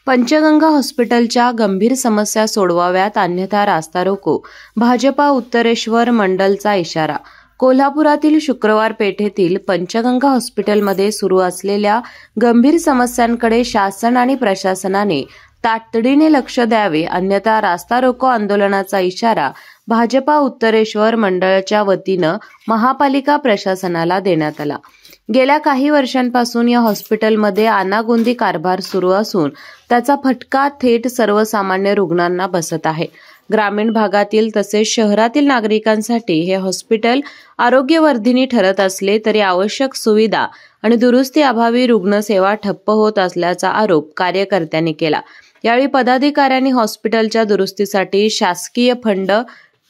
पंचगंगा हॉस्पिटलच्या गंभीर समस्या सोडवाव्यात अन्यथा रास्ता रोको, भाजपा उत्तरेश्वर मंडलचा इशारा. कोल्हापुरातील शुक्रवार पेठेतील पंचगंगा हॉस्पिटलमध्ये सुरू असलेल्या गंभीर समस्यांकडे शासन आणि प्रशासनाने तातडीने लक्ष द्यावे, अन्यथा रास्ता रोको आंदोलनाचा इशारा भाजपा उत्तरेश्वर मंडळाच्या वतीनं महापालिका प्रशासनाला देण्यात आला. गेल्या काही वर्षांपासून या हॉस्पिटलमध्ये अनागोंदी कारभार सुरू असून त्याचा फटका थेट सर्वसामान्य रुग्णांना बसत आहे. ग्रामीण भागातील तसेच शहरातील नागरिकांसाठी हे हॉस्पिटल आरोग्यवर्धिनी ठरत असले तरी आवश्यक सुविधा आणि दुरुस्ती अभावी रुग्णसेवा ठप्प होत असल्याचा आरोप कार्यकर्त्यांनी केला. यावेळी पदाधिकाऱ्यांनी हॉस्पिटलच्या दुरुस्तीसाठी शासकीय फंड,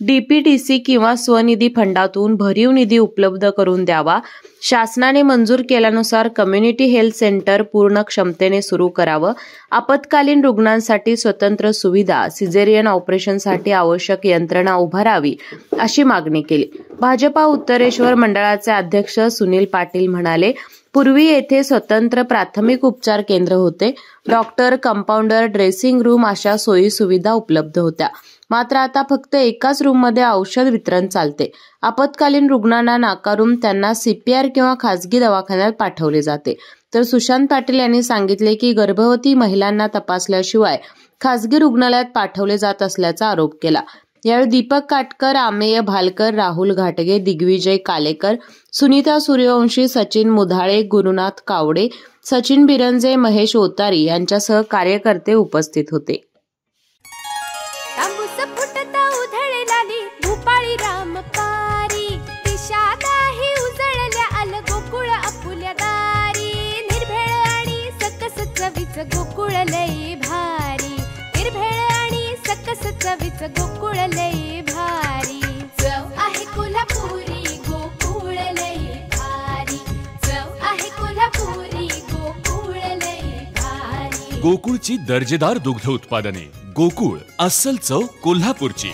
डीपीटीसी किंवा स्वनिधी फंडातून भरीव निधी उपलब्ध करून द्यावा, शासनाने मंजूर केल्यानुसार कम्युनिटी हेल्थ सेंटर पूर्ण क्षमतेने सुरू करावं, आपत्कालीन रुग्णांसाठी स्वतंत्र सुविधा, सिझेरियन ऑपरेशनसाठी आवश्यक यंत्रणा उभारावी अशी मागणी केली. भाजपा उत्तरेश्वर मंडळाचे अध्यक्ष सुनील पाटील म्हणाले, पूर्वी येथे स्वतंत्र प्राथमिक उपचार केंद्र होते. डॉक्टर, कंपाऊंडर, ड्रेसिंग रूम अशा सोयी सुविधा उपलब्ध होत्या. मात्र आता फक्त एकाच रूममध्ये औषध वितरण चालते. आपत्कालीन रुग्णांना नाकारून त्यांना सीपीआर किंवा खासगी दवाखान्यात पाठवले जाते. तर सुशांत पाटील यांनी सांगितले की गर्भवती महिलांना तपासल्याशिवाय खासगी रुग्णालयात पाठवले जात असल्याचा आरोप केला. यावेळी दीपक काटकर, आमेय भालकर, राहुल घाटगे, दिग्विजय कालेकर, सुनीता सूर्यवंशी, सचिन मुधाळे, गुरुनाथ कावडे, सचिन बिरंजे, महेश ओतारी यांच्यासह कार्यकर्ते उपस्थित होते. गोकुळ लई भारी, निर्भेळ आणि सकस चवीच गोकुळ लई भारी. चव आहे कोल्हापुरी, गोकुळ लई भारी. चव आहे कोल्हापुरी, गोकुळ लई भारी. गोकुळची दर्जेदार दुग्ध उत्पादने. गोकुळ, अस्सल चव कोल्हापूरची.